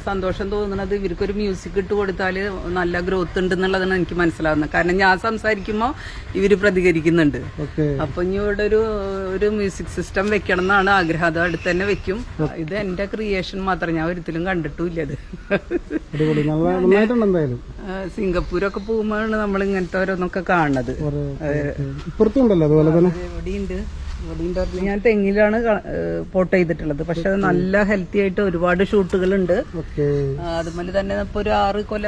സന്തോഷം തോന്നുന്നത് ഇവർക്കൊരു മ്യൂസിക് ഇട്ട് കൊടുത്താൽ നല്ല ഗ്രോത്ത് ഉണ്ട് എന്നുള്ളതാണ് എനിക്ക് മനസ്സിലാവുന്നത്. കാരണം ഞാൻ സംസാരിക്കുമ്പോൾ ഇവര് പ്രതികരിക്കുന്നുണ്ട്. അപ്പൊ ഇനി ഇവിടെ ഒരു മ്യൂസിക് സിസ്റ്റം വെക്കണം എന്നാണ് ആഗ്രഹം. അത് അടുത്ത് തന്നെ വെക്കും. ഇത് എന്റെ ക്രിയേഷൻ മാത്രം, ഞാൻ ഒരിക്കലും കണ്ടിട്ടില്ല. ഇത് സിംഗപ്പൂരൊക്കെ പോകുമ്പോഴാണ് നമ്മൾ ഇങ്ങനത്തെ ഓരോന്നൊക്കെ കാണുന്നത്. ഇവിടെയുണ്ട്. ഞാൻ തെങ്ങിലാണ് പോട്ട് ചെയ്തിട്ടുള്ളത്. പക്ഷെ അത് നല്ല ഹെൽത്തി ആയിട്ട് ഒരുപാട് ഷൂട്ടുകളുണ്ട്. അതുപോലെ തന്നെ ഇപ്പൊ ഒരു 6 കൊല.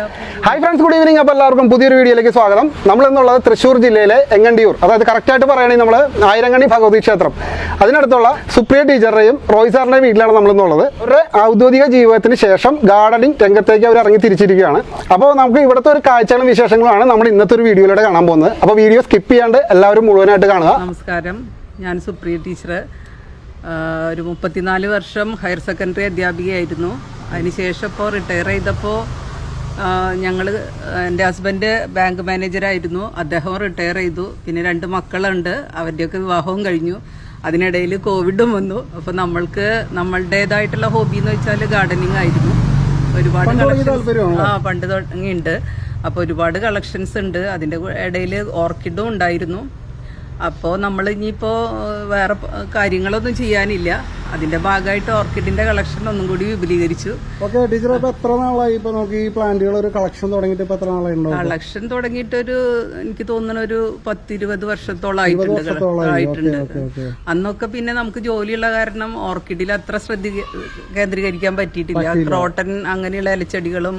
Hi friends, good evening. അപ്പോൾ എല്ലാവർക്കും പുതിയൊരു വീഡിയോയിലേക്ക് സ്വാഗതം. നമ്മൾ എന്നുള്ളത് തൃശ്ശൂർ ജില്ലയിലെ എങ്ങണ്ടിയൂർ, അതായത് കറക്റ്റായിട്ട് പറയുകയാണെങ്കിൽ നമ്മൾ ആയിരങ്കണി ഭഗവതി ക്ഷേത്രം അതിനടുത്തുള്ള സുപ്രിയ ടീച്ചറുടെയും റോയ് സാറിന്റെയും വീട്ടിലാണ് നമ്മളിന്നുള്ളത്. അവരുടെ ഔദ്യോഗിക ജീവിതത്തിന് ശേഷം ഗാർഡനിങ് രംഗത്തേക്ക് അവർ ഇറങ്ങി തിരിച്ചിരിക്കുകയാണ്. അപ്പോൾ നമുക്ക് ഇവിടുത്തെ ഒരു കാഴ്ചകളും വിശേഷങ്ങളുമാണ് നമ്മൾ ഇന്നത്തെ ഒരു വീഡിയോയിലൂടെ കാണാൻ പോകുന്നത്. അപ്പോൾ വീഡിയോ സ്കിപ്പ് ചെയ്യാണ്ട് എല്ലാവരും മുഴുവനായിട്ട് കാണുക. നമസ്കാരം, ഞാൻ സുപ്രിയ ടീച്ചർ. ഒരു 34 വർഷം ഹയർ സെക്കൻഡറി അധ്യാപികയായിരുന്നു. അതിനുശേഷം ഇപ്പോൾ റിട്ടയർ ചെയ്തപ്പോൾ എൻ്റെ ഹസ്ബൻഡ് ബാങ്ക് മാനേജറായിരുന്നു. അദ്ദേഹം റിട്ടയർ ചെയ്തു. പിന്നെ 2 മക്കളുണ്ട്, അവരുടെയൊക്കെ വിവാഹവും കഴിഞ്ഞു. അതിനിടയിൽ കോവിഡും വന്നു. അപ്പോൾ നമ്മളുടേതായിട്ടുള്ള ഹോബി എന്ന് വെച്ചാൽ ഗാർഡനിങ് ആയിരുന്നു. ഒരുപാട് പണ്ട് തുടങ്ങിയിട്ടുണ്ട്. അപ്പോൾ ഒരുപാട് കളക്ഷൻസ് ഉണ്ട്. അതിൻ്റെ ഇടയിൽ ഓർക്കിഡും ഉണ്ടായിരുന്നു. അപ്പോൾ നമ്മൾ ഇനിയിപ്പോൾ വേറെ കാര്യങ്ങളൊന്നും ചെയ്യാനില്ല. അതിന്റെ ഭാഗമായിട്ട് ഓർക്കിഡിന്റെ കളക്ഷൻ ഒന്നും കൂടി വിപുലീകരിച്ചു. ടീച്ചർ, എത്ര നാളായി ഇപ്പൊ നമുക്ക് ഈ പ്ലാന്റുകൾ ഒരു കളക്ഷൻ തുടങ്ങിയിട്ട്? എത്ര നാളായി കളക്ഷൻ തുടങ്ങിയിട്ട്? എനിക്ക് തോന്നുന്ന ഒരു 10-20 വർഷത്തോളം ആയിട്ടുണ്ട്. അന്നൊക്കെ പിന്നെ നമുക്ക് ജോലിയുള്ള കാരണം ഓർക്കിഡിൽ അത്ര ശ്രദ്ധ കേന്ദ്രീകരിക്കാൻ പറ്റിയിട്ടില്ല. ക്രോട്ടൺ അങ്ങനെയുള്ള ഇലച്ചെടികളും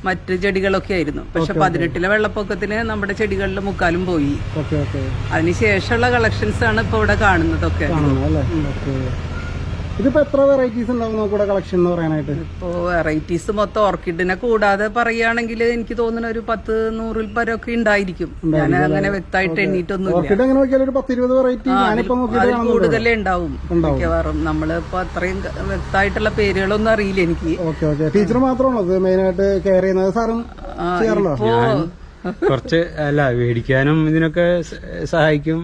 മറ്റ് ചെടികളൊക്കെ ആയിരുന്നു. പക്ഷെ 18-ലെ വെള്ളപ്പൊക്കത്തിന് നമ്മുടെ ചെടികളിൽ മുക്കാലും പോയി. അതിനുശേഷമുള്ള കളക്ഷൻസ് ആണ് ഇപ്പൊ ഇവിടെ കാണുന്നതൊക്കെ. ഇതിപ്പോ എത്ര വെറൈറ്റീസ് ഉണ്ടാവും നമുക്കിവിടെ കളക്ഷൻ എന്ന് പറയാനായിട്ട്? ഇപ്പോ വെറൈറ്റീസ് മൊത്തം ഓർക്കിഡിനെ കൂടാതെ പറയുകയാണെങ്കിൽ എനിക്ക് തോന്നുന്ന ഒരു 10-100 പരമൊക്കെ ഉണ്ടായിരിക്കും. ഞാൻ അങ്ങനെ വ്യക്തമായിട്ട് എണ്ണീട്ടൊന്നും കൂടുതലേ ഉണ്ടാവും മിക്കവാറും. നമ്മളിപ്പോ അത്രയും വ്യക്തമായിട്ടുള്ള പേരുകളൊന്നും അറിയില്ല എനിക്ക്. ടീച്ചർ മാത്രമാണോ മെയിനായിട്ട് കെയർ ചെയ്യുന്നത്? സാറും ഇപ്പോ കുറച്ച് മേടിക്കാനും ഇതിനൊക്കെ സഹായിക്കും.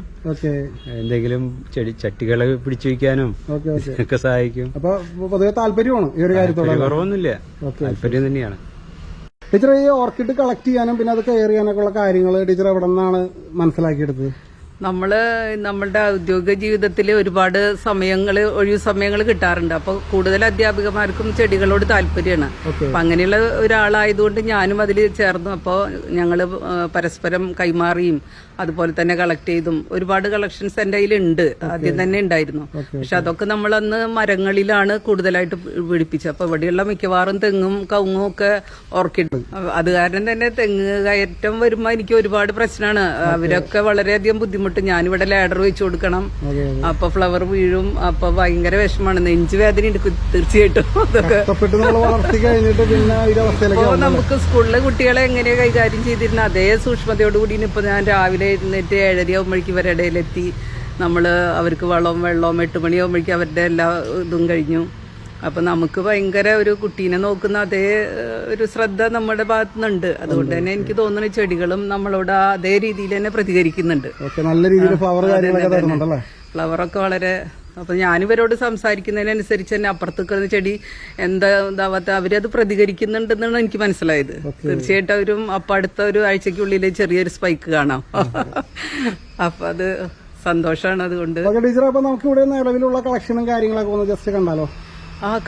എന്തെങ്കിലും ചട്ടികള് പിടിച്ചു വയ്ക്കാനും ഒക്കെ സഹായിക്കും. അപ്പൊ പൊതുവെ താല്പര്യമാണ് ഈ ഒരു കാര്യത്തോടെ? കുറവൊന്നുമില്ല, താല്പര്യം തന്നെയാണ്. ടീച്ചർ, ഈ ഓർക്കിഡ് കളക്ട് ചെയ്യാനും പിന്നെ അത് കെയർ ചെയ്യാനൊക്കെ ഉള്ള കാര്യങ്ങൾ ടീച്ചർ എവിടെ നിന്നാണ് മനസ്സിലാക്കിയെടുത്തത്? നമ്മളുടെ ഔദ്യോഗിക ജീവിതത്തിൽ ഒരുപാട് ഒഴിവു സമയങ്ങൾ കിട്ടാറുണ്ട്. അപ്പൊ കൂടുതൽ അധ്യാപികമാർക്കും ചെടികളോട് താല്പര്യമാണ്. അപ്പൊ അങ്ങനെയുള്ള ഒരാളായതുകൊണ്ട് ഞാനും അതിൽ ചേർന്നു. അപ്പോൾ ഞങ്ങള് പരസ്പരം കൈമാറിയും അതുപോലെ തന്നെ കളക്ട് ചെയ്തും ഒരുപാട് കളക്ഷൻസ് എന്റെ കയ്യിലുണ്ട്. ആദ്യം തന്നെ ഉണ്ടായിരുന്നു. പക്ഷെ അതൊക്കെ നമ്മളന്ന് മരങ്ങളിലാണ് കൂടുതലായിട്ട് പിടിപ്പിച്ചത്. അപ്പൊ ഇവിടെയുള്ള മിക്കവാറും തെങ്ങും കവുങ്ങും ഒക്കെ ഓർക്കിഡ്. അത് കാരണം തന്നെ തെങ്ങ് കയറ്റം വരുമ്പോ എനിക്ക് ഒരുപാട് പ്രശ്നമാണ്. അവരൊക്കെ വളരെയധികം ബുദ്ധിമുട്ട്. ഞാനിവിടെ ലാഡർ വെച്ച് കൊടുക്കണം. അപ്പൊ ഫ്ലവർ വീഴും. അപ്പൊ ഭയങ്കര വിഷമാണ്, നെഞ്ചുവേദന എടുക്കും തീർച്ചയായിട്ടും. അതൊക്കെ നമുക്ക് സ്കൂളിലെ കുട്ടികളെ എങ്ങനെയാ കൈകാര്യം ചെയ്തിരുന്ന അതേ സൂക്ഷ്മതയോടുകൂടി ഇപ്പൊ ഞാൻ രാവിലെ എഴുന്നേറ്റ് 7:30 ആകുമ്പോഴേക്കും ഇവരുടെ ഇടയിലെത്തി നമ്മള് അവർക്ക് വെള്ളവും 8 മണിയാകുമ്പോഴേക്കും അവരുടെ എല്ലാ ഇതും കഴിഞ്ഞു. അപ്പൊ നമുക്ക് ഭയങ്കര ഒരു കുട്ടീനെ നോക്കുന്ന അതേ ഒരു ശ്രദ്ധ നമ്മുടെ ഭാഗത്തുനിന്നുണ്ട്. അതുകൊണ്ട് തന്നെ എനിക്ക് തോന്നുന്നു ചെടികളും നമ്മളോട് അതേ രീതിയിൽ തന്നെ പ്രതികരിക്കുന്നുണ്ട്. ഫ്ലവറൊക്കെ വളരെ. അപ്പൊ ഞാനിവരോട് സംസാരിക്കുന്നതിനനുസരിച്ച് തന്നെ അപ്പുറത്തേക്കുന്ന ചെടി എന്താവാത്ത അവരത് പ്രതികരിക്കുന്നുണ്ടെന്നാണ് എനിക്ക് മനസ്സിലായത്. തീർച്ചയായിട്ടും അവരും അപ്പൊ അടുത്ത ഒരു ആഴ്ചക്കുള്ളിൽ ചെറിയൊരു സ്പൈക്ക് കാണാം. അപ്പൊ അത് സന്തോഷമാണ്. അതുകൊണ്ട് നമുക്ക് ഇവിടെ നിലവിലുള്ള കളക്ഷനും കാര്യങ്ങളൊക്കെ ജസ്റ്റ് കണ്ടാലോ?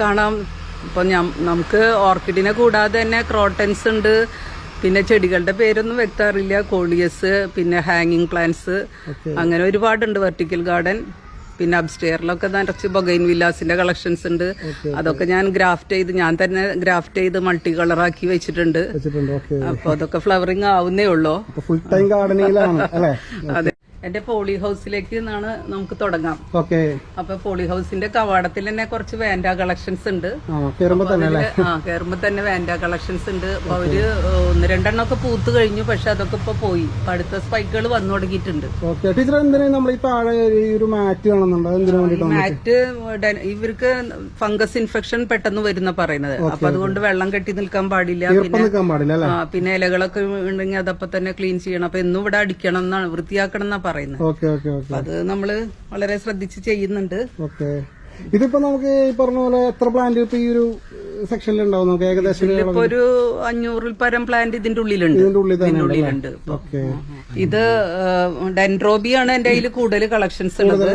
കാണാം. ഇപ്പൊ നമുക്ക് ഓർക്കിഡിനെ കൂടാതെ തന്നെ ക്രോട്ടൻസ് ഉണ്ട്. പിന്നെ ചെടികളുടെ പേരൊന്നും വ്യക്തമറിയില്ല. കോളിയസ്, പിന്നെ ഹാങ്ങിങ് പ്ലാന്റ്സ്, അങ്ങനെ ഒരുപാടുണ്ട്. Vertical garden. പിന്നെ അപ്സ്റ്റെയറിലൊക്കെ നിറച്ച് ബൊഗൈൻ വില്ലാസിന്റെ കളക്ഷൻസ് ഉണ്ട്. അതൊക്കെ ഞാൻ തന്നെ ഗ്രാഫ്റ്റ് ചെയ്ത് മൾട്ടി കളറാക്കി വെച്ചിട്ടുണ്ട്. അപ്പൊ അതൊക്കെ ഫ്ലവറിങ് ആവുന്നേ ഉള്ളൂ. ഫുൾ ടൈം ഗാർഡനിങ്ങിലാണ് അല്ലേ? അതെ. എന്റെ പോളി ഹൗസിലേക്ക് നിന്നാണ് നമുക്ക് തുടങ്ങാം. അപ്പൊ പോളി ഹൗസിന്റെ കവാടത്തിൽ തന്നെ കുറച്ച് വാൻഡ കളക്ഷൻസ് ഉണ്ട്. കേറുമ്പോ തന്നെ വാൻഡ കളക്ഷൻസ് ഉണ്ട്. അപ്പൊ അവര് 1-2 ഒക്കെ പൂത്ത് കഴിഞ്ഞു. പക്ഷെ അതൊക്കെ ഇപ്പൊ പോയി. അടുത്ത സ്പൈക്കുകൾ വന്നു തുടങ്ങിയിട്ടുണ്ട്. മാറ്റ് ഇവർക്ക് ഫംഗസ് ഇൻഫെക്ഷൻ പെട്ടെന്ന് വരുന്ന പറയുന്നത്. അപ്പൊ അതുകൊണ്ട് വെള്ളം കെട്ടി നിൽക്കാൻ പാടില്ല. പിന്നെ ഇലകളൊക്കെ ഉണ്ടെങ്കിൽ അതപ്പോ തന്നെ ക്ലീൻ ചെയ്യണം. അപ്പൊ എന്നും ഇവിടെ അടിക്കണം എന്നാണ്, വൃത്തിയാക്കണം എന്നാ പറയുന്നത്. അത് നമ്മള് വളരെ ശ്രദ്ധിച്ച് ചെയ്യുന്നുണ്ട്. ഇതിപ്പോ നമുക്ക് ഈ പറഞ്ഞ പോലെ എത്ര പ്ലാന്റ് ഇപ്പൊ ഈ ഒരു സെക്ഷനിൽ ഉണ്ടാവും നമുക്ക് ഏകദേശം? ഇപ്പൊ ഒരു 500-ൽ പരം പ്ലാന്റ് ഇതിന്റെ ഉള്ളിലുണ്ട്. ഓക്കെ. ഇത് ഡെൻഡ്രോബിയാണ് എന്റെ കയ്യിൽ കൂടുതൽ കളക്ഷൻസ് ഉള്ളത്.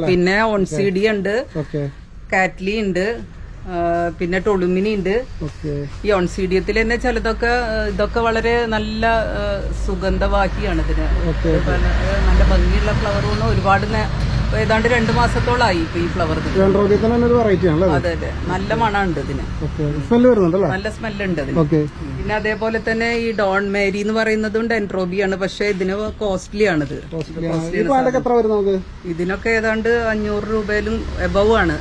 പിന്നെ ഓൺസിഡി ഉണ്ട്, കാറ്റ്ലി ഉണ്ട്, പിന്നെ ടൊളുമിനി ഉണ്ട്. ഈ ഓൺസീഡിയത്തിൽ തന്നെ ചിലതൊക്കെ ഇതൊക്കെ വളരെ നല്ല സുഗന്ധവാഹിയാണ്. ഇതിന് നല്ല ഭംഗിയുള്ള ഫ്ലവർ ഒരുപാട് ഏതാണ്ട് 2 മാസത്തോളായി ഇപ്പൊ ഈ ഫ്ലവർ. അതെ അതെ, നല്ല മണമുണ്ട് ഇതിന്, നല്ല സ്മെല്ലുണ്ട് അതിന്. പിന്നെ അതേപോലെ തന്നെ ഈ ഡോൺ മേരി എന്ന് പറയുന്നതും ഡെൻഡ്രോബിയാണ്, പക്ഷെ ഇതിന് കോസ്റ്റ്ലി ആണിത്. ഇതിനൊക്കെ ഏതാണ്ട് 500 രൂപയിലും എബവ് ആണ്.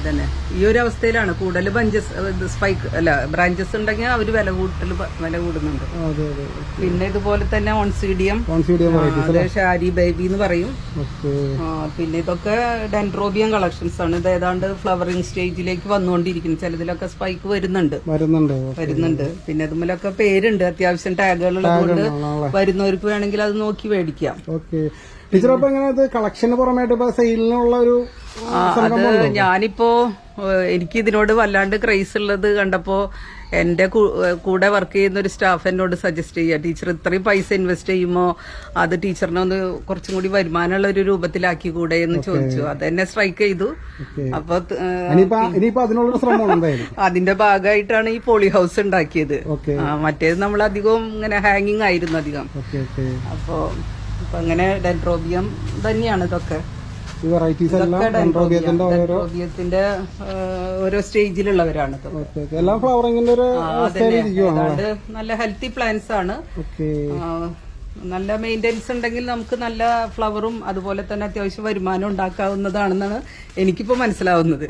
തന്നെ ഈ ഒരു അവസ്ഥയിലാണ്. കൂടുതൽ ബ്രാഞ്ചസ് ഉണ്ടെങ്കിൽ അവര് വില കൂടുന്നുണ്ട്. പിന്നെ ഇതുപോലെ തന്നെ ഓൺസീഡിയം, ഷാരി ബേബി എന്ന് പറയും. പിന്നെ ഇതൊക്കെ ഡെൻഡ്രോബിയം കളക്ഷൻസ് ആണ്. ഇത് ഏതാണ്ട് ഫ്ലവറിംഗ് സ്റ്റേജിലേക്ക് വന്നുകൊണ്ടിരിക്കുന്നു. ചിലതിലൊക്കെ സ്പൈക്ക് വരുന്നുണ്ട്. പിന്നെ ഇതുമല്ലൊക്കെ പേരുണ്ട്, അത്യാവശ്യം ടാഗുകൾ ഉള്ളതുകൊണ്ട് വരുന്നവർക്ക് വേണമെങ്കിൽ അത് നോക്കി മേടിക്കാം. ടീച്ചർ, അപ്പൊ എങ്ങനെ കളക്ഷന് പുറമായിട്ട് സെയിലിനുള്ള ഒരു അത് ഞാനിപ്പോ എനിക്ക് ഇതിനോട് വല്ലാണ്ട് ക്രൈസ് ഉള്ളത് കണ്ടപ്പോ എന്റെ കൂടെ വർക്ക് ചെയ്യുന്ന ഒരു സ്റ്റാഫ് എന്നോട് സജസ്റ്റ് ചെയ്യുക, ടീച്ചർ ഇത്രയും പൈസ ഇൻവെസ്റ്റ് ചെയ്യുമ്പോ അത് ടീച്ചറിനെ ഒന്ന് കുറച്ചും കൂടി വരുമാനമുള്ള ഒരു രൂപത്തിലാക്കി കൂടെ എന്ന് ചോദിച്ചു. അതെന്നെ സ്ട്രൈക്ക് ചെയ്തു. അപ്പൊ അതിന്റെ ഭാഗമായിട്ടാണ് ഈ പോളി ഹൗസ് ഉണ്ടാക്കിയത്. മറ്റേത് നമ്മൾ അധികവും ഇങ്ങനെ ഹാങ്ങിങ് ആയിരുന്നു അധികം. അപ്പൊ അങ്ങനെ ഡെൻഡ്രോബിയം തന്നെയാണ് ഇതൊക്കെ. ഡെൻഡ്രോബിയത്തിന്റെ ഓരോ സ്റ്റേജിലുള്ളവരാണ്. നല്ല ഹെൽത്തി പ്ലാന്റ്സ് ആണ്. നല്ല മെയിൻ്റെനൻസ് ഉണ്ടെങ്കിൽ നമുക്ക് നല്ല ഫ്ലവറും അതുപോലെ തന്നെ അത്യാവശ്യം വരുമാനം ഉണ്ടാക്കാവുന്നതാണെന്നാണ് എനിക്കിപ്പോ മനസ്സിലാവുന്നത്.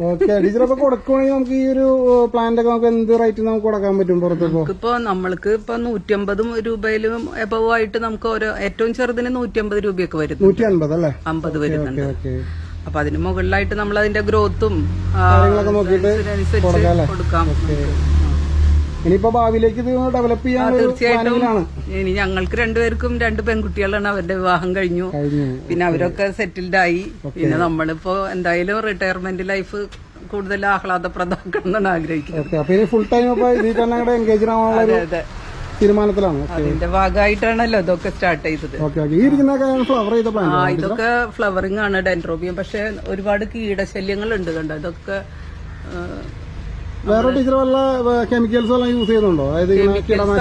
നമുക്ക് ഈ ഒരു പ്ലാന്റ് ഒക്കെ നമുക്ക് എന്ത് റേറ്റ് നമുക്ക് കൊടുക്കാൻ പറ്റും? ഇപ്പൊ നമ്മൾക്ക് ഇപ്പൊ 150 രൂപയിലും എബവ് ആയിട്ട് നമുക്ക് ഓരോ ഏറ്റവും ചെറുതിന് 150 രൂപയൊക്കെ വരുന്നു. 50 വരുന്നുണ്ട്. അപ്പൊ അതിന് മുകളിലായിട്ട് നമ്മൾ അതിന്റെ ഗ്രോത്തും കൊടുക്കാം. ഇനിയിപ്പോ ഭാവിയിലേക്ക് ഇത് ഡെവലപ്പ് ചെയ്യാൻ തീർച്ചയായിട്ടും. ഇനി ഞങ്ങൾക്ക് രണ്ടുപേർക്കും 2 പെൺകുട്ടികളാണ്. അവരുടെ വിവാഹം കഴിഞ്ഞു. പിന്നെ അവരൊക്കെ സെറ്റിൽഡ് ആയി. പിന്നെ നമ്മളിപ്പോ എന്തായാലും റിട്ടയർമെന്റ് ലൈഫ് കൂടുതൽ ആഹ്ലാദപ്രദമാക്കണം എന്നാണ് ആഗ്രഹിക്കുന്നത്. ഫുൾ ടൈം തീരുമാനത്തിലാണ്. അതിന്റെ ഭാഗമായിട്ടാണല്ലോ ഇതൊക്കെ സ്റ്റാർട്ട് ചെയ്തത്. ഇതൊക്കെ ഫ്ലവറിംഗ് ആണ് ഡെൻഡ്രോബിയം. പക്ഷെ ഒരുപാട് കീടശല്യങ്ങളുണ്ട് കണ്ടോ. ഇതൊക്കെ വേറെ ടീച്ചർ വല്ല കെമിക്കൽസ് എല്ലാം യൂസ് ചെയ്യുന്നുണ്ടോ?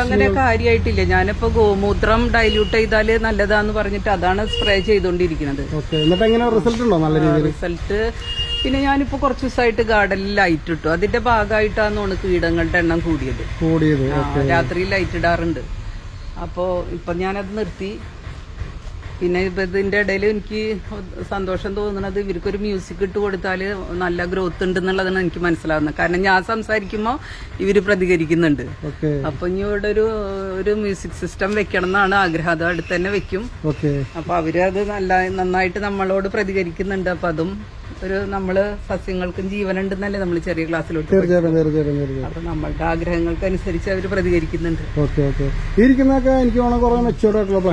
അങ്ങനെ കാര്യമായിട്ടില്ല. ഞാനിപ്പോ ഗോമൂത്രം ഡൈല്യൂട്ട് ചെയ്താല് നല്ലതാന്ന് പറഞ്ഞിട്ട് അതാണ് സ്പ്രേ ചെയ്തോണ്ടിരിക്കുന്നത്. എന്നിട്ട് എങ്ങനെ റിസൾട്ട് ഉണ്ടോ? നല്ല രീതിയിൽ റിസൾട്ട്. പിന്നെ ഞാനിപ്പോ കുറച്ച് ദിവസമായിട്ട് ഗാർഡനിൽ ലൈറ്റ് ഇട്ടു. അതിന്റെ ഭാഗമായിട്ടാണ് കീടങ്ങളുടെ എണ്ണം കൂടിയത്. രാത്രി ലൈറ്റ് ഇടാറുണ്ട്. അപ്പോ ഇപ്പൊ ഞാനത് നിർത്തി. പിന്നെ ഇപ്പൊ ഇതിന്റെ ഇടയിൽ എനിക്ക് സന്തോഷം തോന്നുന്നത് ഇവർക്കൊരു മ്യൂസിക് ഇട്ട് കൊടുത്താൽ നല്ല ഗ്രോത്ത് ഉണ്ടെന്നുള്ളതാണ് എനിക്ക് മനസ്സിലാവുന്നത്. കാരണം ഞാൻ സംസാരിക്കുമ്പോൾ ഇവര് പ്രതികരിക്കുന്നുണ്ട്. അപ്പൊ ഇനി ഇവിടെ ഒരു മ്യൂസിക് സിസ്റ്റം വെക്കണം എന്നാണ് ആഗ്രഹം. അത് അടുത്ത് തന്നെ വെക്കും. അപ്പൊ അവര് അത് നന്നായിട്ട് നമ്മളോട് പ്രതികരിക്കുന്നുണ്ട്. അപ്പൊ അതും നമ്മള് സസ്യങ്ങൾക്കും ജീവനുണ്ടെന്നല്ലേ നമ്മൾ ചെറിയ ക്ലാസ്സിലോട്ട്. അപ്പൊ നമ്മളുടെ ആഗ്രഹങ്ങൾക്ക് അനുസരിച്ച് അവര് പ്രതികരിക്കുന്നുണ്ട്.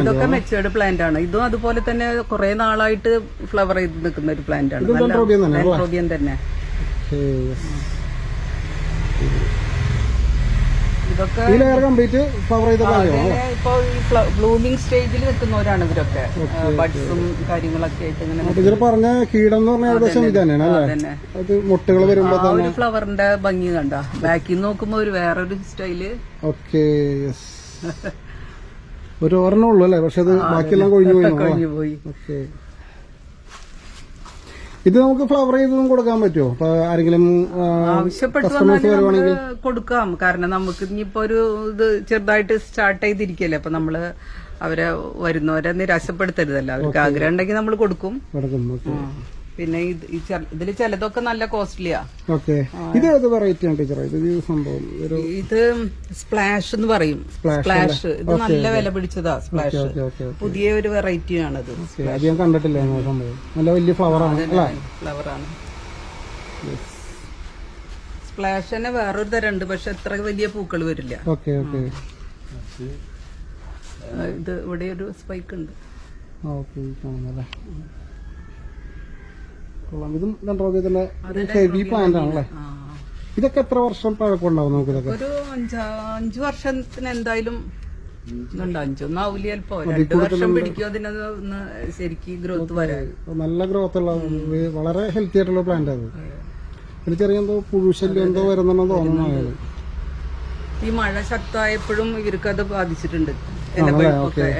ഇതൊക്കെ മെച്ചുവേർഡ് പ്ലാന്റ് ആണ്. ഇതും അതുപോലെ തന്നെ കുറെ നാളായിട്ട് ഫ്ലവർ ചെയ്ത് നിൽക്കുന്ന ഒരു പ്ലാന്റ് ആണ്. ഡെൻഡ്രോബിയം തന്നെ. ഇതൊക്കെ ഇപ്പൊ ഈ ബ്ലൂമിംഗ് സ്റ്റേജിൽ നിൽക്കുന്നവരാണ് ഇവരൊക്കെ. ബഡ്സും കാര്യങ്ങളൊക്കെ ആയിട്ട് ഇങ്ങനെ പറഞ്ഞ കീടം എന്ന് പറഞ്ഞാൽ ഒരു ഫ്ലവറിന്റെ ഭംഗി കണ്ട. ബാക്കിൽ നോക്കുമ്പോ ഒരു വേറൊരു സ്റ്റൈല്. ഒരു ഒരെണ്ണം ഉള്ളു അല്ലേ? പക്ഷെ അത് ബാക്കിയെല്ലാം കൊഴിഞ്ഞു പോയി. ഇത് നമുക്ക് ഫ്ലവർ ചെയ്തൊന്നും കൊടുക്കാൻ പറ്റുമോ? അപ്പൊ ആരെങ്കിലും ആവശ്യപ്പെട്ടു കൊടുക്കാം. കാരണം നമുക്ക് ഇനിയിപ്പോ ഇത് ചെറുതായിട്ട് സ്റ്റാർട്ട് ചെയ്തിരിക്കല്ലേ. അപ്പൊ നമ്മള് അവരെ വരുന്നവരെ നിരാശപ്പെടുത്തരുതല്ലോ. അവർക്ക് ആഗ്രഹം ഉണ്ടെങ്കിൽ നമ്മൾ കൊടുക്കും. പിന്നെ ഇതില് ചിലതൊക്കെ നല്ല കോസ്റ്റ്ലിയാ. ഇത് സ്പ്ലാഷ് എന്ന് പറയും. സ്പ്ലാഷ് ഇത് നല്ല വില പിടിച്ചതാ. സ്പ്ലാഷ് പുതിയ ഒരു വെറൈറ്റി ആണത്. കണ്ടിട്ടില്ല. നല്ല വലിയ ഫ്ലവറാണ്. സ്പ്ലാഷ് തന്നെ വേറൊരു തരമുണ്ട്. പക്ഷെ അത്ര വലിയ പൂക്കൾ വരില്ല. ഇത് ഇവിടെ ഒരു സ്പൈക്ക് ഉണ്ട്. ഇതും ഡെൻഡ്രോബിയത്തിന്റെ ഹെവി പ്ലാന്റ് ആണല്ലേ. ഇതൊക്കെ എത്ര വർഷം പഴക്കം ഉണ്ടാവും നമുക്ക്? ഇതൊക്കെ ഒരു 5 വർഷത്തിന് എന്തായാലും ഇതുണ്ട്. 5 ആവില്ല, ചിലപ്പോ 2 വർഷം പിടിക്കും അതിനൊന്ന് ശരിക്കും ഗ്രോത്ത് വരാൻ. നല്ല ഗ്രോത്ത് ഉള്ള വളരെ ഹെൽത്തി ആയിട്ടുള്ള പ്ലാന്റ് അത്. പിന്നെ ചെറിയ എന്തോ പുഴുശല്യം എന്തോ വരുന്നുണ്ടെന്ന് തോന്നുന്നു. ഈ മഴ ശക്തമായപ്പോഴും ഇവർക്ക് അത് ബാധിച്ചിട്ടുണ്ട്.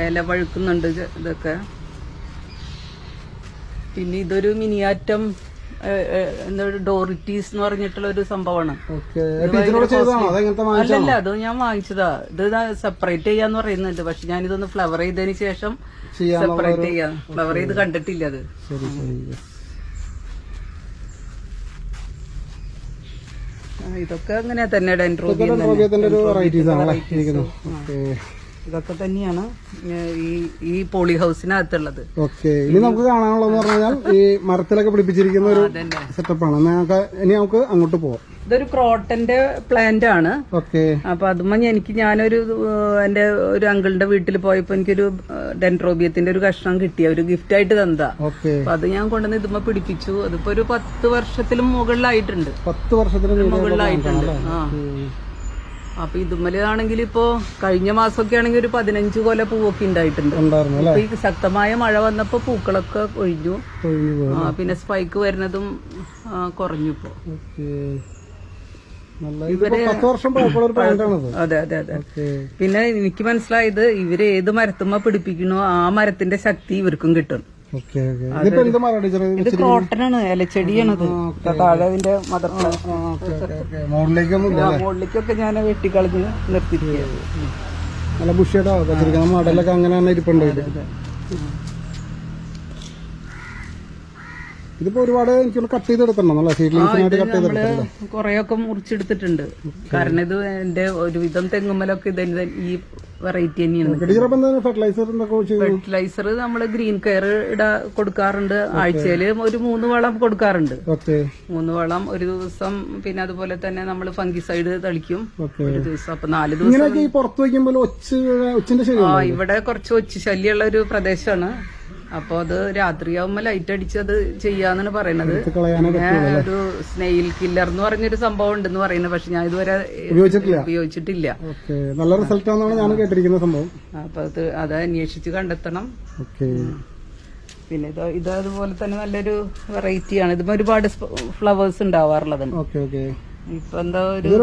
ഇല പഴുക്കുന്നുണ്ട് ഇതൊക്കെ. പിന്നെ ഇതൊരു മിനിയാറ്റം ഡോറിറ്റീസ് എന്ന് പറഞ്ഞിട്ടുള്ള ഒരു സംഭവമാണ്. അല്ലല്ല, അത് ഞാൻ വാങ്ങിച്ചതാ. ഇത് സെപ്പറേറ്റ് ചെയ്യാന്ന് പറയുന്നുണ്ട്. പക്ഷെ ഞാനിതൊന്ന് ഫ്ലവർ ചെയ്തതിന് ശേഷം സെപ്പറേറ്റ് ചെയ്യാം. ഫ്ലവർ ചെയ്ത് കണ്ടിട്ടില്ല അത്. ഇതൊക്കെ അങ്ങനെ തന്നെ ഡെൻഡ്രോബിയത്തിന്റെ ഒരു വെറൈറ്റീസ് ആണ്. ഇതൊക്കെ തന്നെയാണ് ഈ പോളി ഹൗസിനകത്തുള്ളത്. ഓക്കെ, ഇനി നമുക്ക് കാണാനുള്ളതെന്ന് പറഞ്ഞാൽ ഈ മരത്തിലൊക്കെ പിടിപ്പിച്ചിരിക്കുന്ന ഒരു സെറ്റപ്പാണ്. ഇനി നമുക്ക് അങ്ങോട്ട് പോവാം. ഇതൊരു ക്രോട്ടന്റെ പ്ലാന്റ് ആണ്. ഓക്കെ, അപ്പൊ അതുമ്മ ഞാനൊരു എന്റെ ഒരു അങ്കിളിന്റെ വീട്ടിൽ പോയപ്പോ എനിക്കൊരു ഡെൻഡ്രോബിയത്തിന്റെ ഒരു കഷ്ണം കിട്ടിയ ഒരു ഗിഫ്റ്റ് ആയിട്ട് തന്നതാ. അപ്പൊ അത് ഞാൻ കൊണ്ടുവന്ന് ഇതുമ്മ പിടിപ്പിച്ചു. അതിപ്പോ ഒരു 10 വർഷത്തിലും മുകളിലായിട്ടുണ്ട്. 10 വർഷത്തിന് മുകളിലായിട്ടുണ്ട്. ആ, അപ്പൊ ഇതുമ്മലാണെങ്കിൽ ഇപ്പോ കഴിഞ്ഞ മാസമൊക്കെ ആണെങ്കിൽ ഒരു 15 കൊല പൂവൊക്കെ ഉണ്ടായിട്ടുണ്ട്. ഈ ശക്തമായ മഴ വന്നപ്പോ പൂക്കളൊക്കെ ഒഴിഞ്ഞു. പിന്നെ സ്പൈക്ക് വരുന്നതും കുറഞ്ഞു ഇപ്പോ. അതെ അതെ അതെ. പിന്നെ എനിക്ക് മനസ്സിലായത് ഇവര് ഏത് മരത്തുമ്മ പിടിപ്പിക്കണോ ആ മരത്തിന്റെ ശക്തി ഇവർക്കും കിട്ടും. ഇത് ക്രോട്ടനാണ്, ഇലച്ചെടിയാണത്. താഴെ അതിന്റെ മദർ മുകളിലേക്കൊക്കെ ഞാൻ വെട്ടിക്കളഞ്ഞ് നിർത്തിയിരിക്കുകയാണ്. നല്ല ബുഷിയായിട്ടാ മടലൊക്കെ അങ്ങനെ തന്നെ ഇരിപ്പുണ്ട്. ഇതിപ്പോ ഒരുപാട് എനിക്ക് കട്ട് ചെയ്തെടുത്തിട്ടുണ്ടോ? സീഡ്ലിങ്സിനായിട്ട് കട്ട് ചെയ്തെടുത്തിട്ടുണ്ട്. കൊറേയൊക്കെ മുറിച്ചെടുത്തിട്ടുണ്ട്. കാരണം ഇത് എന്റെ ഒരുവിധം തെങ്ങുമ്മലൊക്കെ ഈ വെറൈറ്റി തന്നെയാണ്. ഫെർട്ടിലൈസർ നമ്മള് ഗ്രീൻ കെയർ കൊടുക്കാറുണ്ട്. ആഴ്ചയില് ഒരു 3 വളം കൊടുക്കാറുണ്ട്. 3 വളം ഒരു ദിവസം. പിന്നെ അതുപോലെ തന്നെ നമ്മൾ ഫംഗിസൈഡ് തളിക്കും ഒരു ദിവസം. അപ്പൊ 4 ദിവസം പുറത്ത് വയ്ക്കുമ്പോൾ ഇവിടെ കുറച്ച് ഒച്ച ശല്യമുള്ള ഒരു പ്രദേശമാണ്. അപ്പൊ അത് രാത്രിയാവുമ്പോ ലൈറ്റ് അടിച്ച് അത് ചെയ്യാന്നാണ് പറയുന്നത്. ഒരു സ്നെയിൽ കില്ലർ എന്ന് പറഞ്ഞൊരു സംഭവം ഉണ്ടെന്ന് പറയുന്നത്. പക്ഷെ ഞാൻ ഇതുവരെ ഉപയോഗിച്ചിട്ടില്ല. നല്ല റിസൾട്ട് ആണെന്നാണ് ഞാൻ കേട്ടിരിക്കുന്ന സംഭവം. അപ്പൊ അത് അന്വേഷിച്ച് കണ്ടെത്തണം. പിന്നെ ഇത് അതുപോലെ തന്നെ നല്ലൊരു വെറൈറ്റിയാണ്. ഇതിപ്പോ ഒരുപാട് ഫ്ലവേഴ്സ് ഉണ്ടാവാറുള്ളതാണ്. ഇപ്പൊ എന്താ ഒരു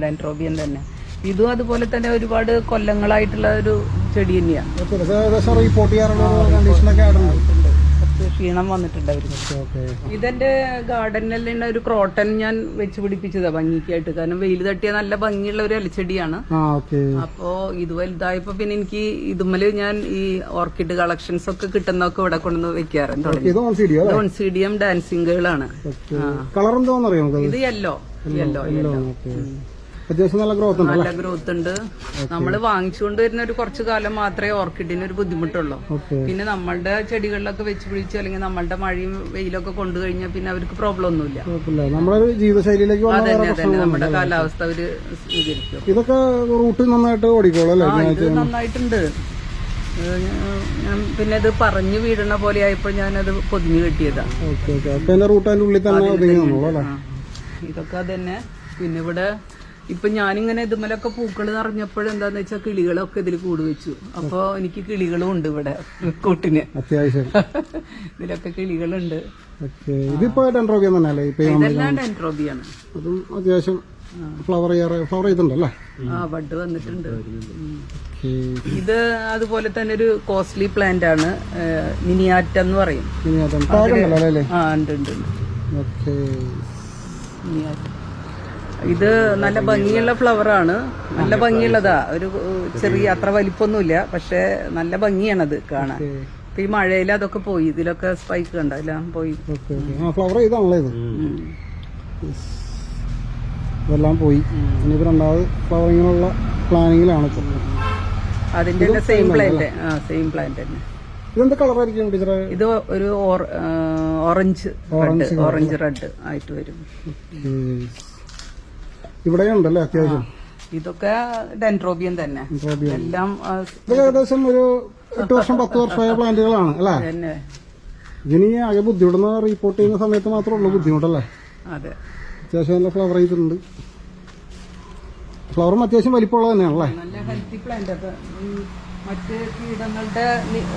ഡെൻഡ്രോബിയൻ തന്നെ. ഇതും അതുപോലെ തന്നെ ഒരുപാട് കൊല്ലങ്ങളായിട്ടുള്ള ഒരു ചെടി തന്നെയാണ്. ക്ഷീണം വന്നിട്ടുണ്ട് അവർക്ക്. ഇതെന്റെ ഗാർഡനിൽ ഒരു ക്രോട്ടൻ ഞാൻ വെച്ച് പിടിപ്പിച്ചതാ ഭംഗിക്കായിട്ട്. കാരണം വെയിൽ തട്ടിയ നല്ല ഭംഗിയുള്ള ഒരു ഇലച്ചെടിയാണ്. അപ്പോ ഇത് വലുതായപ്പോ പിന്നെ എനിക്ക് ഇതുമ്മല് ഞാൻ ഈ ഓർക്കിഡ് കളക്ഷൻസ് ഒക്കെ കിട്ടുന്നൊക്കെ ഇവിടെ കൊണ്ടുവന്ന് വെക്കാറുണ്ട്. ഓൺസീഡിയം ഡാൻസിംഗുകളാണ്. ഇത് യെല്ലോ. അത്യാവശ്യം നല്ല ഗ്രോത്ത് ഉണ്ട്. നമ്മൾ വാങ്ങിച്ചുകൊണ്ട് വരുന്ന ഒരു കുറച്ചു കാലം മാത്രമേ ഓർക്കിഡിന് ഒരു ബുദ്ധിമുട്ടുള്ളൂ. പിന്നെ നമ്മളുടെ ചെടികളിലൊക്കെ വെച്ച് പിടിച്ചു അല്ലെങ്കിൽ നമ്മളുടെ മഴയും വെയിലൊക്കെ കൊണ്ടു കഴിഞ്ഞാൽ പിന്നെ അവർക്ക് പ്രോബ്ലം ഒന്നുമില്ല. നമ്മുടെ ജീവിതശൈലിയിലേക്ക് നമ്മുടെ കാലാവസ്ഥ അവര് സ്വീകരിക്കും. ഇതൊക്കെ റൂട്ട് നന്നായിട്ട് ഓടിക്കോളൂ. ഇത് നന്നായിട്ടുണ്ട്. പിന്നെ ഇത് പറഞ്ഞു വീഴണ പോലെ ആയപ്പോൾ ഞാനത് പൊതിഞ്ഞു കെട്ടിയതാ. ഇതൊക്കെ അതന്നെ. പിന്നെ ഇവിടെ ഇപ്പൊ ഞാനിങ്ങനെ ഇതുമലൊക്കെ പൂക്കൾ നിറഞ്ഞപ്പോഴെന്താന്ന് വെച്ചാൽ കിളികളൊക്കെ ഇതിൽ കൂട് വെച്ചു. അപ്പൊ എനിക്ക് കിളികളും ഉണ്ട് ഇവിടെ കൂട്ടിന്. അത്യാവശ്യം ഇതിലൊക്കെ കിളികളുണ്ട്. ഇതിപ്പോ ഡെൻഡ്രോബിയം തന്നെയല്ലേ? ഇതെല്ലാം ഡെൻഡ്രോബിയാണ്. അതും അത്യാവശ്യം ഫ്ലവർ ചെയ്തിട്ടുണ്ടല്ലേ? ബഡ് വന്നിട്ടുണ്ട്. ഇത് അതുപോലെ തന്നെ ഒരു കോസ്റ്റ്ലി പ്ലാന്റ് ആണ്. മിനിയാറ്റ എന്ന് പറയും. ഉണ്ട്. മിനിയാറ്റ ഇത് നല്ല ഭംഗിയുള്ള ഫ്ലവറാണ്. നല്ല ഭംഗിയുള്ളതാ. ഒരു ചെറിയ അത്ര വലിപ്പൊന്നുമില്ല. പക്ഷെ നല്ല ഭംഗിയാണത് കാണാൻ. ഈ മഴയിൽ അതൊക്കെ പോയി. ഇതിലൊക്കെ സ്പൈക്ക് കണ്ട എല്ലാം പോയി. ഫ്ലവർ ചെയ്താണല്ലോ ഇത്. ഇതെല്ലാം പോയി. ഇനിയിപ്പോ രണ്ടാമത് ഫ്ലവറിങ്ങിനുള്ള പ്ലാനിങ്ങിലാണ്. അതിന്റെ സെയിം പ്ലാന്റ്. സെയിം പ്ലാന്റ് തന്നെ. ഇതെന്താ കളറായിരിക്കും ടീച്ചറെ? ഇത് ഒരു ഓറഞ്ച് റെഡ് ആയിട്ട് വരും. ഇവിടെ ഉണ്ടല്ലേ അത്യാവശ്യം. ഇതൊക്കെ ഡെൻഡ്രോബിയൻ തന്നെ. എല്ലാം ഏകദേശം ഒരു 8 വർഷം 10 വർഷമായ പ്ലാന്റുകളാണ് അല്ലേ? ഇതിന് ആകെ ബുദ്ധിമുട്ടുന്ന റിപ്പോർട്ട് ചെയ്യുന്ന സമയത്ത് മാത്രമേ ഉള്ളൂ ബുദ്ധിമുട്ടല്ലേ? അതെ, അത്യാവശ്യം നല്ല ഫ്ലവർ ചെയ്തിട്ടുണ്ട്. ഫ്ലവറും അത്യാവശ്യം വലിപ്പമുള്ളത് തന്നെയാണല്ലേ? നല്ല ഹെൽത്തി പ്ലാന്റ്. അപ്പൊ മറ്റ് കീടങ്ങളുടെ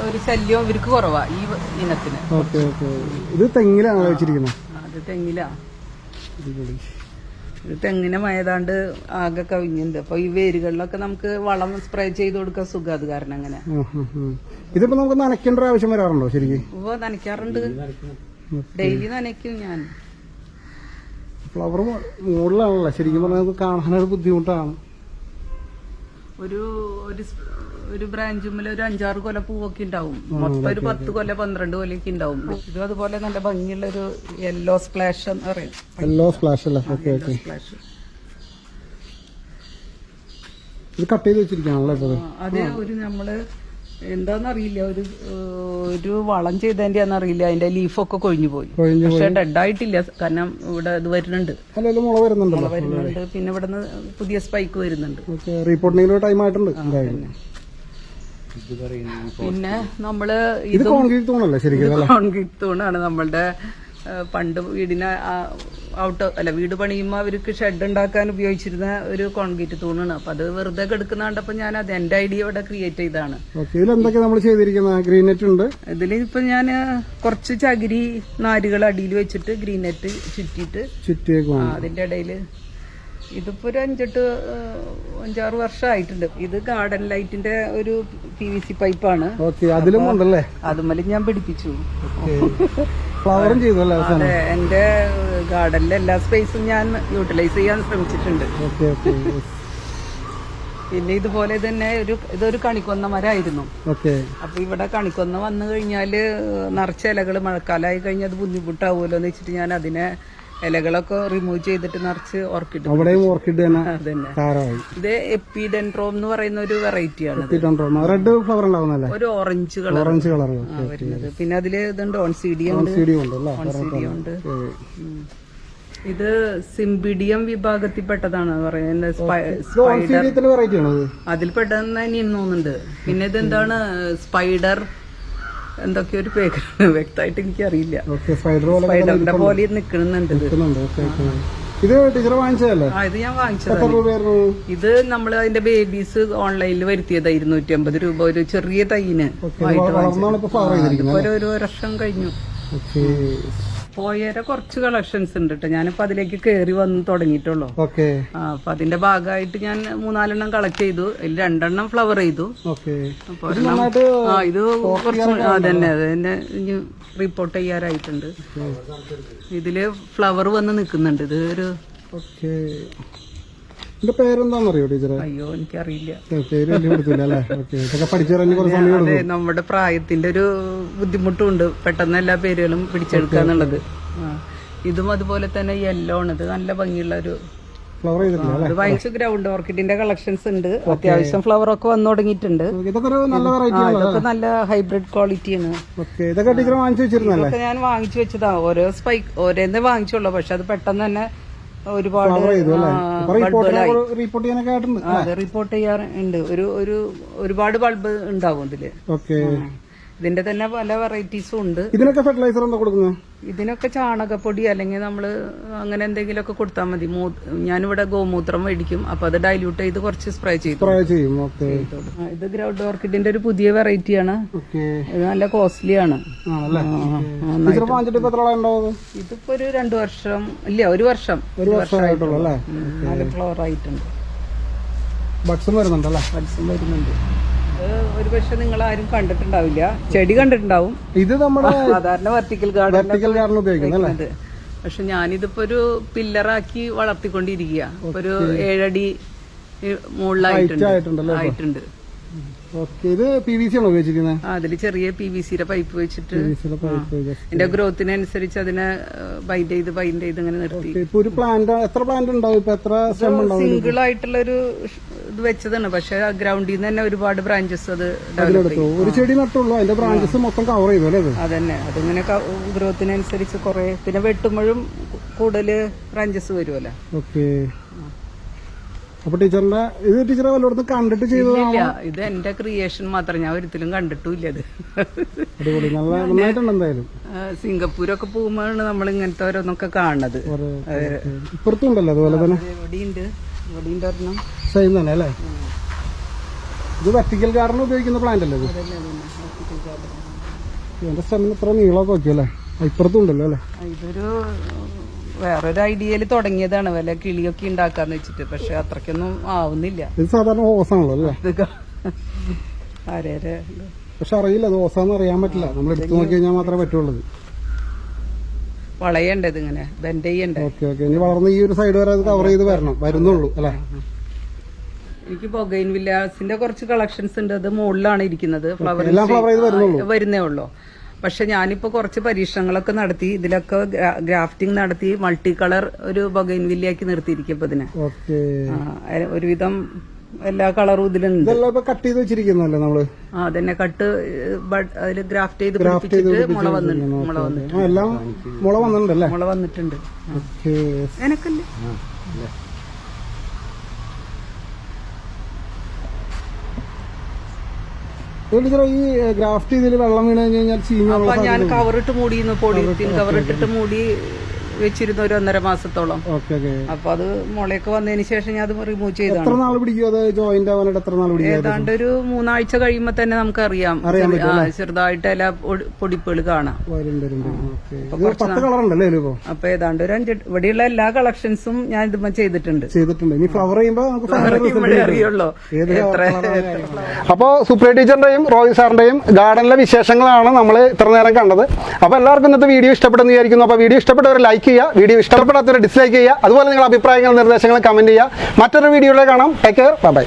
ഒരു ശല്യം ഇവർക്ക് കുറവാ ഈ ഇനത്തിന്. Okay okay. ഇത് തെങ്ങിലാണല്ലോ വെച്ചിരിക്കുന്നത്? അത് തെങ്ങിലാ. ഇത് തെങ്ങിനമായതാണ്ട് ആകെ കവിഞ്ഞുണ്ട്. അപ്പൊ ഈ വേരുകളിലൊക്കെ നമുക്ക് വളം സ്പ്രേ ചെയ്ത് കൊടുക്കാൻ സുഖം. അത് കാരണം അങ്ങനെ. ഇതിപ്പോ നമുക്ക് നനയ്ക്കേണ്ട ആവശ്യം വരാറുണ്ടോ ശരിക്കും? ഇപ്പൊ നനയ്ക്കാറുണ്ട്, ഡെയിലി നനയ്ക്കും ഞാൻ. ഫ്ലവർ മുകളിലാണല്ലോ ശരിക്കും പറഞ്ഞാൽ കാണാനൊരു ബുദ്ധിമുട്ടാണ്. ഒരു ബ്രാഞ്ചുമ്മിൽ ഒരു 5-6 കൊല പൂവൊക്കെ ഉണ്ടാവും. മൊത്തം ഒരു 10 കൊല 12 കൊലയൊക്കെ ഉണ്ടാവും. ഇത് അതുപോലെ നല്ല ഭംഗിയുള്ള ഒരു യെല്ലോ സ്പ്ലാഷ് എന്ന് പറയും. യെല്ലോ സ്പ്ലാഷ് അല്ലേ? Okay okay. ഇത് കട്ട് ചെയ്ത് വെച്ചിരിക്കുകയാണല്ലോ ഇപ്പൊ? അതെ, ഒരു നമ്മള് എന്താന്നറിയില്ല, ഒരു വളം ചെയ്തതിന്റെ ആണെന്നറിയില്ല, അതിന്റെ ലീഫൊക്കെ കൊഴിഞ്ഞു പോയി. പക്ഷെ ഡെഡായിട്ടില്ല, കാരണം ഇവിടെ ഇത് വരുന്നുണ്ട്, മുള വരുന്നുണ്ട്. പിന്നെ ഇവിടെ നിന്ന് പുതിയ സ്പൈക്ക് വരുന്നുണ്ട്. റീപോർട്ടിംഗിന് ടൈം ആയിട്ടുണ്ട്. പിന്നെ നമ്മള് ഇത് കോൺക്രീറ്റ് തൂണല്ലേ ശരിക്കും? കോൺക്രീറ്റ് തൂണാണ്. നമ്മളുടെ പണ്ട് വീടിന് വീട് പണിയുമ്പോ അവർക്ക് ഷെഡ് ഉണ്ടാക്കാൻ ഉപയോഗിച്ചിരുന്ന ഒരു കോൺക്രീറ്റ് തൂണാണ്. അപ്പൊ അത് വെറുതെ കിടക്കുന്നുണ്ടപ്പോ ഞാൻ അത് എന്റെ ഐഡിയ ഇവിടെ ക്രിയേറ്റ് ചെയ്താണ്. ഗ്രീൻ നെറ്റ് ഉണ്ട് ഇതിൽ. ഇപ്പൊ ഞാൻ കുറച്ച് ചകിരി നാരുകൾ അടിയിൽ വെച്ചിട്ട് ഗ്രീൻ നെറ്റ് ചുറ്റിയിട്ട് അതിന്റെ ഇടയില് ഇതിപ്പോ ഒരു 5-6 വർഷമായിട്ടുണ്ട്. ഇത് ഗാർഡൻ ലൈറ്റിന്റെ ഒരു PVC പൈപ്പാണ്. അതുമല്ല ഞാൻ പിടിപ്പിച്ചു. ഫ്ലവറും ചെയ്തല്ലേ? അതെ, എന്റെ ഗാർഡനിലെ എല്ലാ സ്പേസും ഞാൻ യൂട്ടിലൈസ് ചെയ്യാൻ ശ്രമിച്ചിട്ടുണ്ട്. പിന്നെ ഇതുപോലെ തന്നെ ഇതൊരു കണിക്കൊന്ന മരമായിരുന്നു. അപ്പൊ ഇവിടെ കണിക്കൊന്ന വന്നു കഴിഞ്ഞാല് നിറച്ച ഇലകള് മഴക്കാലമായി കഴിഞ്ഞാൽ അത് ബുദ്ധിമുട്ടാവുമല്ലോ എന്ന് വെച്ചിട്ട് ഞാൻ അതിനെ ഇലകളൊക്കെ റിമൂവ് ചെയ്തിട്ട് നിറച്ച് ഓർക്കിഡ്. ഇത് എപ്പിഡെൻഡ്രോം എന്ന് പറയുന്ന ഒരു വെറൈറ്റിയാണ്. റെഡ് ഫ്ലവർ ഉണ്ടാവുന്നല്ലേ? ഒരു ഓറഞ്ച് കളർ വരുന്നത്. പിന്നെ അതില് ഇതുണ്ട്, ഓൺസീഡിയം ഉണ്ട്. ഇത് സിംബിഡിയം വിഭാഗത്തിൽപ്പെട്ടതാണ് പറയുന്നത്. അതിൽ പെട്ടെന്ന് തോന്നുന്നുണ്ട്. പിന്നെ ഇതെന്താണ്, സ്പൈഡർ എന്തൊക്കെ ഒരു പേരാണ്, വ്യക്തമായിട്ട് എനിക്കറിയില്ല. സ്പൈഡറിന്റെ പോലെ നിൽക്കുന്നുണ്ട്. ഇത് ടീച്ചർ വാങ്ങിച്ചതല്ലേ? ഇത് ഞാൻ വാങ്ങിച്ചതാണ്. ഇത് നമ്മൾ അതിന്റെ ബേബീസ് ഓൺലൈനിൽ വരുത്തിയത് 250 രൂപ ഒരു ചെറിയ തൈന്. ഒരു വർഷം കഴിഞ്ഞു. പോയേരെ കുറച്ച് കളക്ഷൻസ് ഉണ്ട് കേട്ടോ. ഞാനിപ്പോ അതിലേക്ക് കയറി വന്ന് തുടങ്ങിയിട്ടുള്ളൂ. അപ്പൊ അതിന്റെ ഭാഗമായിട്ട് ഞാൻ 4-4 കളക്ട് ചെയ്തു. അതിൽ 2 ഫ്ലവർ ചെയ്തു. അപ്പൊ ഇത് കുറച്ച് അതന്നെ ഇനി റിപ്പോർട്ട് ചെയ്യാറായിട്ടുണ്ട്. ഇതില് ഫ്ലവർ വന്ന് നിക്കുന്നുണ്ട്. ഇത് ഒരു പേരെന്താന്നറിയോ ടീച്ചറെ? അയ്യോ, എനിക്കറിയില്ല. അതെ, നമ്മുടെ പ്രായത്തിന്റെ ഒരു ബുദ്ധിമുട്ടുണ്ട് പെട്ടെന്ന് എല്ലാ പേരുകളും പിടിച്ചെടുക്കാന്നുള്ളത്. ഇതും അതുപോലെ തന്നെ യെല്ലോ ആണ്. ഇത് നല്ല ഭംഗിയുള്ള ഒരു ഇത് വാങ്ങിച്ച ഗ്രൗണ്ട് ഓർക്കിഡിന്റെ കളക്ഷൻസ് ഉണ്ട്. അത്യാവശ്യം ഫ്ലവർ ഒക്കെ വന്നു തുടങ്ങിയിട്ടുണ്ട്. ഇതൊക്കെ നല്ല ഹൈബ്രിഡ് ക്വാളിറ്റിയാണ്. ഇതൊക്കെ ഞാൻ വാങ്ങിച്ചു വെച്ചതാ. ഓരോ സ്പൈക്ക് ഓരോന്നേ വാങ്ങിച്ചുള്ളൂ. പക്ഷെ അത് പെട്ടെന്ന് തന്നെ ഒരുപാട് റിപ്പോർട്ട് ചെയ്യാറുണ്ട്. ഒരുപാട് ബൾബ് ഉണ്ടാവും ഇതില്. ഇതിന്റെ തന്നെ പല വെറൈറ്റീസും ഉണ്ട്. ഇതിനൊക്കെ ഫെർട്ടിലൈസർ എന്താ കൊടുക്കുന്നത്? ഇതിനൊക്കെ ചാണകപ്പൊടി അല്ലെങ്കിൽ നമ്മള് അങ്ങനെ എന്തെങ്കിലുമൊക്കെ കൊടുത്താൽ മതി. ഞാനിവിടെ ഗോമൂത്രം മേടിക്കും. അപ്പൊ അത് ഡൈല്യൂട്ട് ചെയ്ത് കുറച്ച് സ്പ്രേ ചെയ്യും. ഇത് ഗ്രൗണ്ട് ഓർക്കിഡിന്റെ ഒരു പുതിയ വെറൈറ്റിയാണ്. ഇത് നല്ല കോസ്റ്റ്ലി ആണ്. ഇതിപ്പോ ഒരു 2 വർഷം ഇല്ല, 1 വർഷം നല്ല ഫ്ലവർ ആയിട്ടുണ്ട്. ബഡ്സും വരുന്നുണ്ടല്ലേ? ബഡ്സും വരുന്നുണ്ട്. ഒരു പക്ഷെ നിങ്ങൾ ആരും കണ്ടിട്ടുണ്ടാവില്ല. ചെടി കണ്ടിട്ടുണ്ടാവും. ഇത് നമ്മുടെ സാധാരണ വെർട്ടിക്കൽ ഗാർഡൻ ഉപയോഗിക്കുന്നത്. പക്ഷെ ഞാനിതിപ്പോ ഒരു പില്ലറാക്കി വളർത്തിക്കൊണ്ടിരിക്കുക. ഒരു 7 അടി മുകളിലായിട്ടുണ്ട്. ഇത് PVC ആണോ ഉപയോഗിച്ചിരിക്കുന്നത്? അതില് ചെറിയ PVCയുടെ പൈപ്പ് വെച്ചിട്ട് എന്റെ ഗ്രോത്തിനനുസരിച്ച് അതിനെ ബൈൻഡ് ചെയ്ത് ഇങ്ങനെ നിർത്തി. ഒരു പ്ലാന്റ് എത്ര പ്ലാന്റ് ഉണ്ടാവും? സിംഗിൾ ആയിട്ടുള്ള ഒരു ഇത് വെച്ചതാണ്. പക്ഷെ ഗ്രൗണ്ടിൽ നിന്ന് തന്നെ ഒരുപാട് ബ്രാഞ്ചസ് അത് ഒരു ചെടി നട്ടുള്ളൂ, അതിന്റെ ബ്രാഞ്ചസ് മൊത്തം കവർ ചെയ്തു അല്ലേ? അതന്നെ, അതിങ്ങനെ ഗ്രോത്തിനനുസരിച്ച് കുറെ. പിന്നെ വെട്ടുമ്പോഴും കൂടുതൽ ബ്രാഞ്ചസ് വരുമല്ലോ. അപ്പൊ ടീച്ചറിന്റെ ഇത് ടീച്ചറെ വല്ലയിടത്തും കണ്ടിട്ട് ചെയ്തതാണ്? ഇല്ല, ഇത് എന്റെ ക്രിയേഷൻ മാത്രം, ഞാൻ ഒരിക്കലും കണ്ടിട്ടില്ല ഇത്. അടിപൊളി, നന്നായിട്ടുണ്ട്. എന്തായാലും സിംഗപ്പൂരൊക്കെ പോകുമ്പോഴാണ് നമ്മൾ ഇങ്ങനത്തെ ഓരോന്നൊക്കെ കാണുന്നത്. ഇപ്പുറത്തുണ്ടല്ലോ അതുപോലെ തന്നെ. ഇവിടെയുണ്ട് ഒരെണ്ണം. സെയിം തന്നെ അല്ലേ? ഇത് വെർട്ടിക്കൽ ഗാർഡൻ ഉപയോഗിക്കുന്ന പ്ലാന്റ് അല്ലേ ഇത്? എന്റെ സ്റ്റെമ്മിന് ഇത്ര നീളമൊക്കെ നോക്കിയല്ലേ? ഇപ്പുറത്തുണ്ടല്ലോ അല്ലേ? ഇതൊരു വേറൊരു ഐഡിയയിൽ തുടങ്ങിയതാണ്, വല്ല കിളിയൊക്കെ ഉണ്ടാക്കാന്ന് വെച്ചിട്ട്. പക്ഷെ അത്രയ്ക്കൊന്നും ആവുന്നില്ല. ഇത് സാധാരണ ഓസാണല്ലോ അല്ലേ? ആരേരെ പക്ഷെ അറിയില്ല, അത് ഓസാന്ന് അറിയാൻ പറ്റില്ല. നമ്മൾ എടുത്തു നോക്കി കഴിഞ്ഞാൽ മാത്രമേ പറ്റുള്ളൂ. വളയണ്ടത് ഇങ്ങനെ ബെൻഡ് ചെയ്യണ്ടേ. ഓക്കെ ഓക്കെ, ഇനി വളർന്ന് ഈ ഒരു സൈഡ് വരെ അത് കവർ ചെയ്ത് വരുന്നുള്ളൂ അല്ലേ? എനിക്ക് ബൊഗൈൻ വില്ലാസിന്റെ കുറച്ച് കളക്ഷൻസ് ഉണ്ട്. അത് മുകളിലാണ് ഇരിക്കുന്നത്. എല്ലാം ഫ്ലവർ ചെയ്ത് വരുന്നേ ഉള്ളൂ. പക്ഷെ ഞാനിപ്പോ കുറച്ച് പരീക്ഷണങ്ങളൊക്കെ നടത്തി, ഇതിലൊക്കെ ഗ്രാഫ്റ്റിംഗ് നടത്തി മൾട്ടി കളർ ഒരു ബൊഗൈൻ വില്ലയാക്കി നിർത്തിയിരിക്കും. ഇപ്പൊ ഇതിനെ ഒരുവിധം എല്ലാ കളറും ഇതിലുണ്ട്. കട്ട് ചെയ്ത് വെച്ചിരിക്കുന്നല്ലേ നമ്മള്? അതന്നെ കട്ട് അതില് ഗ്രാഫ്റ്റ് ചെയ്ത് പിടിപ്പിച്ചിട്ട് മുള വന്നിട്ടുണ്ട്. എനക്കല്ലേ ഈ ഗ്രാഫ്റ്റ് ചെയ്തതിൽ വെള്ളം വീണ് കഴിഞ്ഞാൽ അപ്പൊ ഞാൻ കവറിട്ട് മൂടിയിരുന്നു, പോളിത്തീൻ കവറിട്ടിട്ട് മൂടി വെച്ചിരുന്നു ഒരു 1.5 മാസത്തോളം. അപ്പൊ അത് മുളയൊക്കെ വന്നതിന് ശേഷം ഞാൻ അത് റിമൂവ് ചെയ്താണ്. ഏതാണ്ട് ഒരു 3 ആഴ്ച കഴിയുമ്പോ തന്നെ നമുക്കറിയാം, ചെറുതായിട്ട് എല്ലാ പൊടിപ്പുകൾ കാണാം. അപ്പൊ ഏതാണ്ട് ഒരു 5 ഇവിടെയുള്ള എല്ലാ കളക്ഷൻസും ഞാൻ ഇതുമ്പോ ചെയ്തിട്ടുണ്ട്. അറിയുള്ളൂ എത്ര. അപ്പോ സുപ്രിയ ടീച്ചറിന്റെയും റോയ് സാറിന്റെയും ഗാർഡനിലെ വിശേഷങ്ങളാണ് നമ്മൾ ഇത്ര നേരം കണ്ടത്. അപ്പൊ എല്ലാവർക്കും ഇന്നത്തെ വീഡിയോ ഇഷ്ടപ്പെടുന്നു വിചാരിക്കുന്നു. അപ്പൊ വീഡിയോ ഇഷ്ടപ്പെട്ടവർ ലൈക്ക് ചെയ്യുക, വീഡിയോ ഇഷ്ടപ്പെടാത്തവർ ഡിസ്ലൈക്ക് ചെയ്യുക. അതുപോലെ നിങ്ങളുടെ അഭിപ്രായങ്ങൾ നിർദ്ദേശങ്ങൾ കമന്റ് ചെയ്യുക. മറ്റൊരു വീഡിയോയിലേക്ക് കാണാം. Take care, bye bye.